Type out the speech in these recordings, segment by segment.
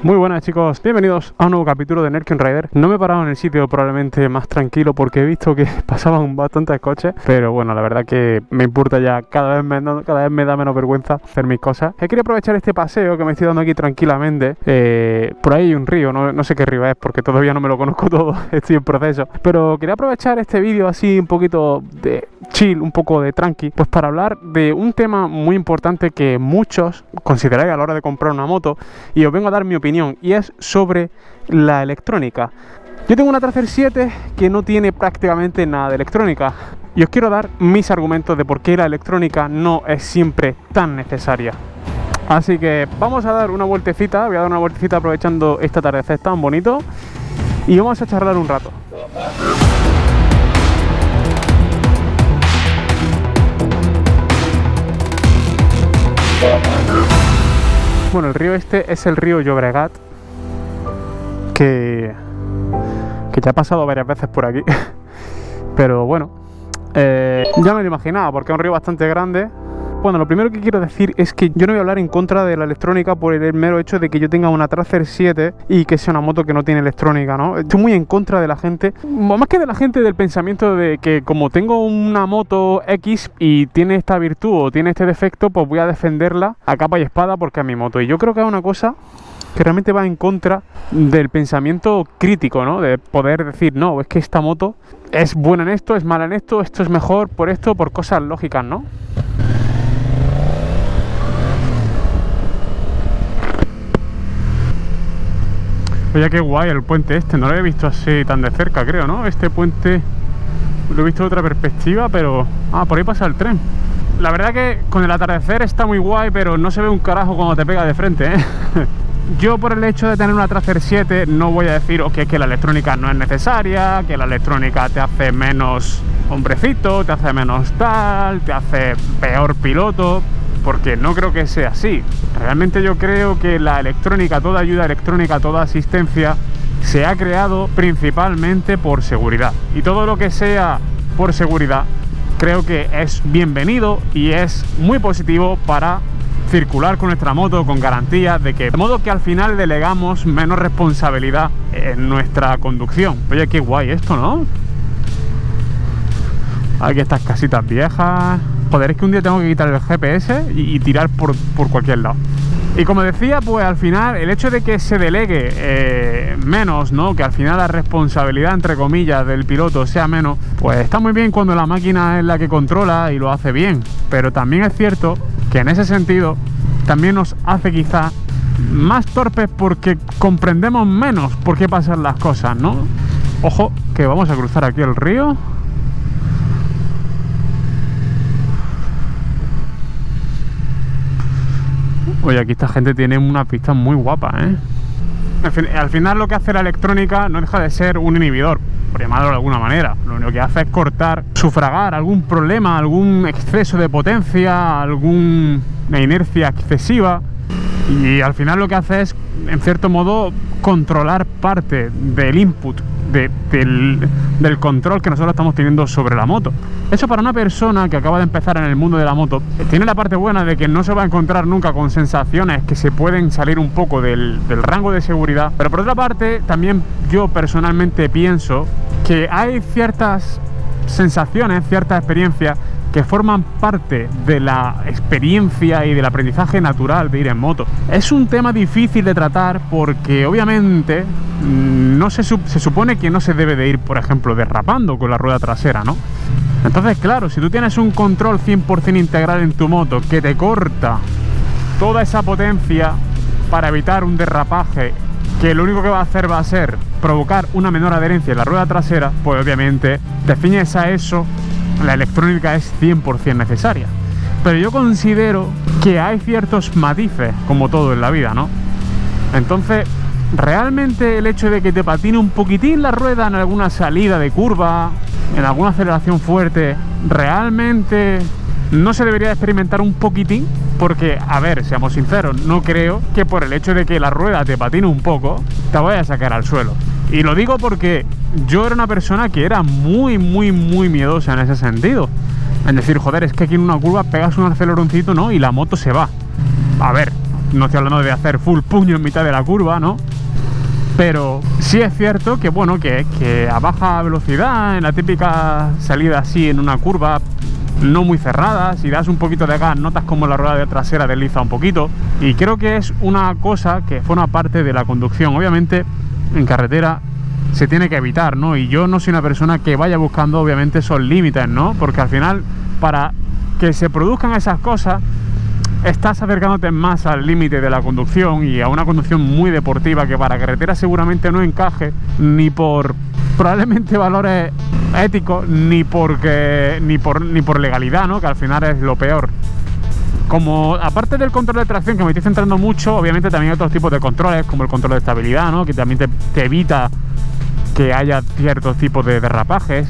Muy buenas chicos, bienvenidos a un nuevo capítulo de Nerkion Rider. No me he parado en el sitio probablemente más tranquilo porque he visto que pasaban bastantes coches, pero bueno, la verdad que me importa ya, cada vez me da menos vergüenza hacer mis cosas. He querido aprovechar este paseo que me estoy dando aquí tranquilamente. Por ahí hay un río, no sé qué río es porque todavía no me lo conozco todo, estoy en proceso. Pero quería aprovechar este vídeo así un poquito de chill, un poco de tranqui, pues para hablar de un tema muy importante que muchos consideráis a la hora de comprar una moto, y os vengo a dar mi opinión, y es sobre la electrónica. Yo tengo una Tracer 7 que no tiene prácticamente nada de electrónica, y os quiero dar mis argumentos de por qué la electrónica no es siempre tan necesaria. Así que vamos a dar una vueltecita, voy a dar una vueltecita aprovechando este atardecer tan bonito, y vamos a charlar un rato. Bueno, el río este es el río Llobregat, que ya he pasado varias veces por aquí, pero bueno, ya me lo imaginaba porque es un río bastante grande. Bueno, lo primero que quiero decir es que yo no voy a hablar en contra de la electrónica por el mero hecho de que yo tenga una Tracer 7 y que sea una moto que no tiene electrónica, ¿no? Estoy muy en contra de la gente, más que de la gente, del pensamiento de que como tengo una moto X y tiene esta virtud o tiene este defecto, pues voy a defenderla a capa y espada porque es mi moto. Y yo creo que es una cosa que realmente va en contra del pensamiento crítico, ¿no? De poder decir, no, es que esta moto es buena en esto, es mala en esto, esto es mejor por esto, por cosas lógicas, ¿no? Oye, qué guay el puente este, no lo había visto así tan de cerca, creo, ¿no? Este puente lo he visto de otra perspectiva, pero... Ah, por ahí pasa el tren. La verdad que con el atardecer está muy guay, pero no se ve un carajo cuando te pega de frente, ¿eh? Yo, por el hecho de tener una Tracer 7, no voy a decir que la electrónica no es necesaria, que la electrónica te hace menos hombrecito, te hace menos tal, te hace peor piloto, porque no creo que sea así. Realmente yo creo que la electrónica, toda ayuda electrónica, toda asistencia, se ha creado principalmente por seguridad. Y todo lo que sea por seguridad, creo que es bienvenido y es muy positivo para circular con nuestra moto con garantía, de modo que al final delegamos menos responsabilidad en nuestra conducción. Oye, qué guay esto, ¿no? Aquí estas casitas viejas. Joder, es que un día tengo que quitar el GPS y tirar por cualquier lado. Y como decía, pues al final el hecho de que se delegue menos, ¿no? Que al final la responsabilidad, entre comillas, del piloto sea menos, pues está muy bien cuando la máquina es la que controla y lo hace bien. Pero también es cierto que en ese sentido también nos hace quizá más torpes porque comprendemos menos por qué pasan las cosas, ¿no? Ojo, que vamos a cruzar aquí el río. Oye, aquí esta gente tiene una pista muy guapa, ¿eh? Al final lo que hace la electrónica no deja de ser un inhibidor, por llamarlo de alguna manera. Lo único que hace es cortar, sufragar algún problema, algún exceso de potencia, alguna inercia excesiva. Y al final lo que hace es, en cierto modo, controlar parte del input, del control que nosotros estamos teniendo sobre la moto. Eso, para una persona que acaba de empezar en el mundo de la moto, tiene la parte buena de que no se va a encontrar nunca con sensaciones que se pueden salir un poco del rango de seguridad. Pero por otra parte, también yo personalmente pienso que hay ciertas sensaciones, ciertas experiencias que forman parte de la experiencia y del aprendizaje natural de ir en moto. Es un tema difícil de tratar porque obviamente no se supone que no se debe de ir, por ejemplo, derrapando con la rueda trasera, ¿no? Entonces, claro, si tú tienes un control 100% integral en tu moto que te corta toda esa potencia para evitar un derrapaje, que lo único que va a hacer va a ser provocar una menor adherencia en la rueda trasera, pues obviamente te ciñes a eso. La electrónica es 100% necesaria. Pero yo considero que hay ciertos matices, como todo en la vida, ¿no? Entonces, realmente el hecho de que te patine un poquitín la rueda en alguna salida de curva, en alguna aceleración fuerte, realmente no se debería experimentar un poquitín. Porque, a ver, seamos sinceros, no creo que por el hecho de que la rueda te patine un poco, te vaya a sacar al suelo. Y lo digo porque yo era una persona que era muy miedosa en ese sentido. En decir, joder, es que aquí en una curva pegas un aceleroncito, ¿no? Y la moto se va. A ver, no estoy hablando de hacer full puño en mitad de la curva, ¿no? Pero sí es cierto que, bueno, que a baja velocidad, en la típica salida así en una curva no muy cerrada, si das un poquito de gas notas como la rueda trasera desliza un poquito, y creo que es una cosa que forma parte de la conducción. Obviamente en carretera se tiene que evitar, ¿no? Y yo no soy una persona que vaya buscando obviamente esos límites, ¿no? Porque al final, para que se produzcan esas cosas, estás acercándote más al límite de la conducción y a una conducción muy deportiva que para carretera seguramente no encaje ni por probablemente valores éticos ni por legalidad, ¿no? Que al final es lo peor. Como aparte del control de tracción, que me estoy centrando mucho, obviamente también hay otros tipos de controles, como el control de estabilidad, ¿no? Que también te evita que haya ciertos tipos de derrapajes.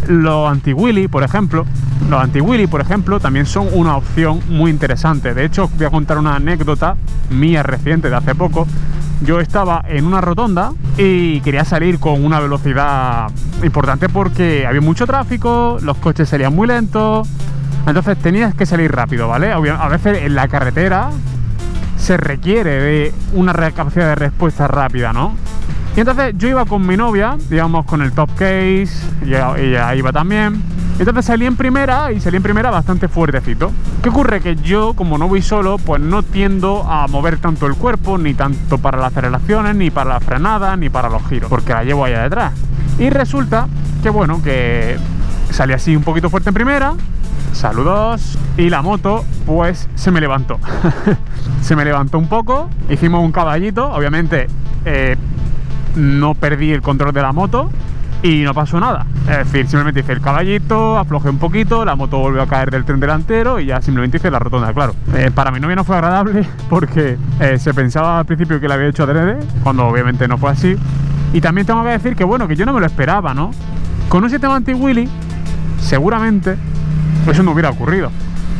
Los anti-wheelie, por ejemplo, también son una opción muy interesante. De hecho, os voy a contar una anécdota mía reciente de hace poco. Yo estaba en una rotonda y quería salir con una velocidad importante porque había mucho tráfico, los coches salían muy lentos, entonces tenías que salir rápido, ¿vale? A veces en la carretera se requiere de una capacidad de respuesta rápida, ¿no? Y entonces yo iba con mi novia, digamos con el top case, y ella iba también. Entonces salí en primera bastante fuertecito. ¿Qué ocurre? Que yo, como no voy solo, pues no tiendo a mover tanto el cuerpo, ni tanto para las aceleraciones, ni para la frenada, ni para los giros, porque la llevo allá detrás. Y resulta que, bueno, que salí así un poquito fuerte en primera, saludos, y la moto pues se me levantó. Se me levantó un poco, hicimos un caballito, obviamente no perdí el control de la moto y no pasó nada. Es decir, simplemente hice el caballito, aflojé un poquito, la moto volvió a caer del tren delantero y ya simplemente hice la rotonda, claro. Para mi novia no fue agradable porque se pensaba al principio que la había hecho adrede, cuando obviamente no fue así. Y también tengo que decir que, bueno, que yo no me lo esperaba, ¿no? Con un sistema anti-wheelie, seguramente eso no hubiera ocurrido.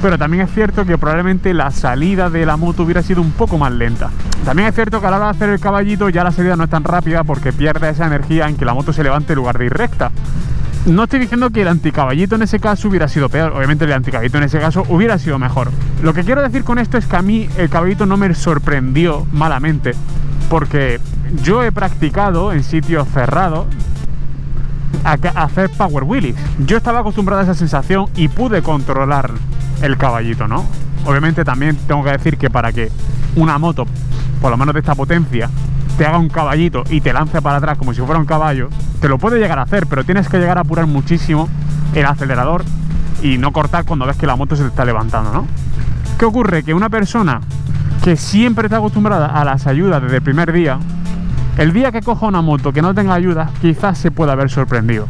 Pero también es cierto que probablemente la salida de la moto hubiera sido un poco más lenta. También es cierto que a la hora de hacer el caballito ya la salida no es tan rápida porque pierde esa energía en que la moto se levante en lugar de ir recta. No estoy diciendo que el anticaballito en ese caso hubiera sido peor, obviamente el anticaballito en ese caso hubiera sido mejor. Lo que quiero decir con esto es que a mí el caballito no me sorprendió malamente, porque yo he practicado en sitios cerrados a hacer power wheelies. Yo estaba acostumbrado a esa sensación y pude controlar el caballito, ¿no? Obviamente también tengo que decir que para que una moto, por lo menos de esta potencia, te haga un caballito y te lance para atrás como si fuera un caballo, te lo puede llegar a hacer, pero tienes que llegar a apurar muchísimo el acelerador y no cortar cuando ves que la moto se te está levantando, ¿no? ¿Qué ocurre? Que una persona que siempre está acostumbrada a las ayudas desde el primer día, el día que coja una moto que no tenga ayudas, quizás se pueda haber sorprendido.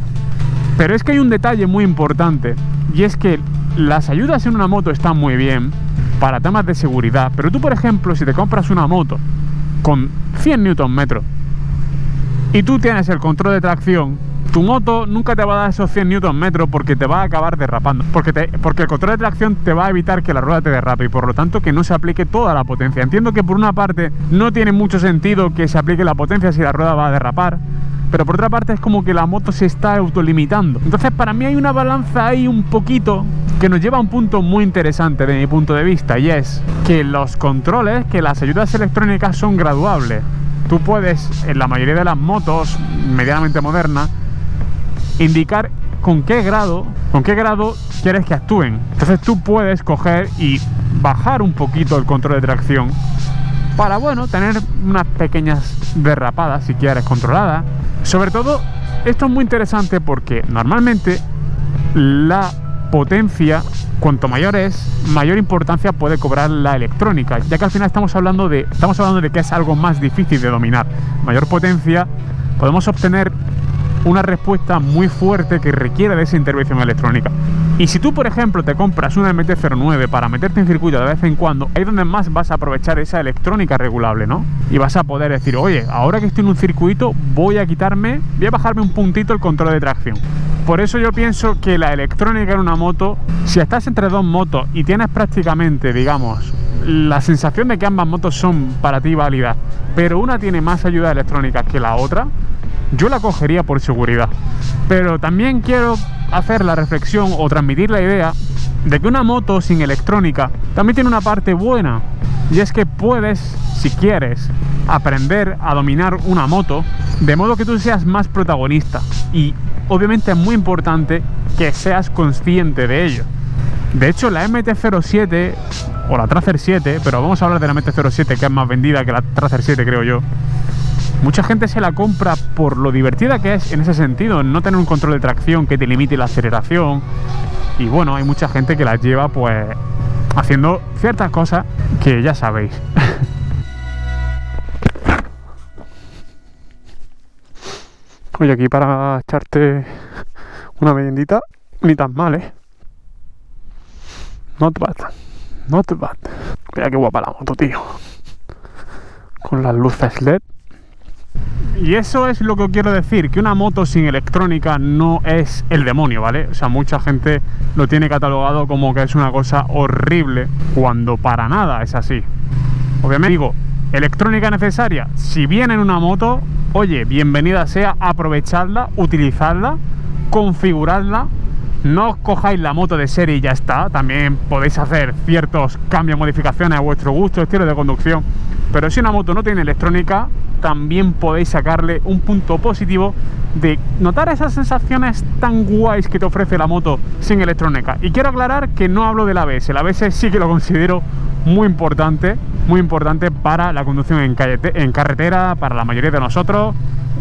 Pero es que hay un detalle muy importante, y es que las ayudas en una moto están muy bien para temas de seguridad, pero tú, por ejemplo, si te compras una moto con 100 Nm y tú tienes el control de tracción, tu moto nunca te va a dar esos 100 Nm porque te va a acabar derrapando, porque el control de tracción te va a evitar que la rueda te derrape y por lo tanto que no se aplique toda la potencia. Entiendo que por una parte no tiene mucho sentido que se aplique la potencia si la rueda va a derrapar, pero por otra parte es como que la moto se está autolimitando. Entonces para mí hay una balanza ahí un poquito que nos lleva a un punto muy interesante de mi punto de vista, y es que los controles, que las ayudas electrónicas son graduables. Tú puedes, en la mayoría de las motos medianamente modernas, indicar con qué grado quieres que actúen. Entonces tú puedes coger y bajar un poquito el control de tracción para, bueno, tener unas pequeñas derrapadas si quieres controladas. Sobre todo, esto es muy interesante porque normalmente la potencia, cuanto mayor es, mayor importancia puede cobrar la electrónica, ya que al final estamos hablando de que es algo más difícil de dominar. Mayor potencia, podemos obtener una respuesta muy fuerte que requiere de esa intervención electrónica. Y si tú, por ejemplo, te compras una MT-09 para meterte en circuito de vez en cuando, ahí es donde más vas a aprovechar esa electrónica regulable, ¿no? Y vas a poder decir, oye, ahora que estoy en un circuito voy a bajarme un puntito el control de tracción. Por eso yo pienso que la electrónica en una moto, si estás entre dos motos y tienes prácticamente, digamos, la sensación de que ambas motos son para ti válidas, pero una tiene más ayuda electrónica que la otra, yo la cogería por seguridad. Pero también quiero hacer la reflexión o transmitir la idea de que una moto sin electrónica también tiene una parte buena, y es que puedes, si quieres, aprender a dominar una moto de modo que tú seas más protagonista, y obviamente es muy importante que seas consciente de ello. De hecho, la MT-07 o la Tracer 7, pero vamos a hablar de la MT-07, que es más vendida que la Tracer 7, creo yo. Mucha gente se la compra por lo divertida que es en ese sentido, no tener un control de tracción que te limite la aceleración. Y bueno, hay mucha gente que la lleva pues haciendo ciertas cosas que ya sabéis. Oye, aquí para echarte una meriendita, ni tan mal, ¿eh? Not bad, not bad. Mira qué guapa la moto, tío. Con las luces LED. Y eso es lo que quiero decir, que una moto sin electrónica no es el demonio, ¿vale? O sea, mucha gente lo tiene catalogado como que es una cosa horrible, cuando para nada es así. Obviamente digo, electrónica necesaria, si viene en una moto, oye, bienvenida sea, aprovechadla, utilizadla, configuradla. No os cojáis la moto de serie y ya está, también podéis hacer ciertos cambios, modificaciones a vuestro gusto, estilo de conducción. Pero si una moto no tiene electrónica, también podéis sacarle un punto positivo de notar esas sensaciones tan guays que te ofrece la moto sin electrónica. Y quiero aclarar que no hablo del ABS, el ABS sí que lo considero muy importante para la conducción en carretera, para la mayoría de nosotros.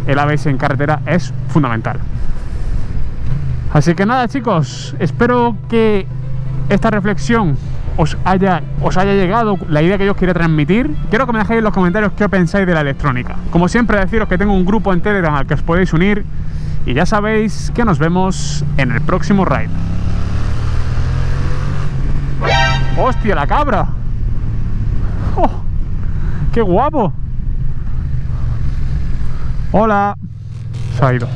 El ABS en carretera es fundamental. Así que nada, chicos, espero que esta reflexión os haya llegado la idea que yo os quería transmitir. Quiero que me dejéis en los comentarios qué pensáis de la electrónica. Como siempre, deciros que tengo un grupo en Telegram al que os podéis unir. Y ya sabéis que nos vemos en el próximo ride. ¡Hostia, la cabra! ¡Oh, qué guapo! ¡Hola! Se ha ido.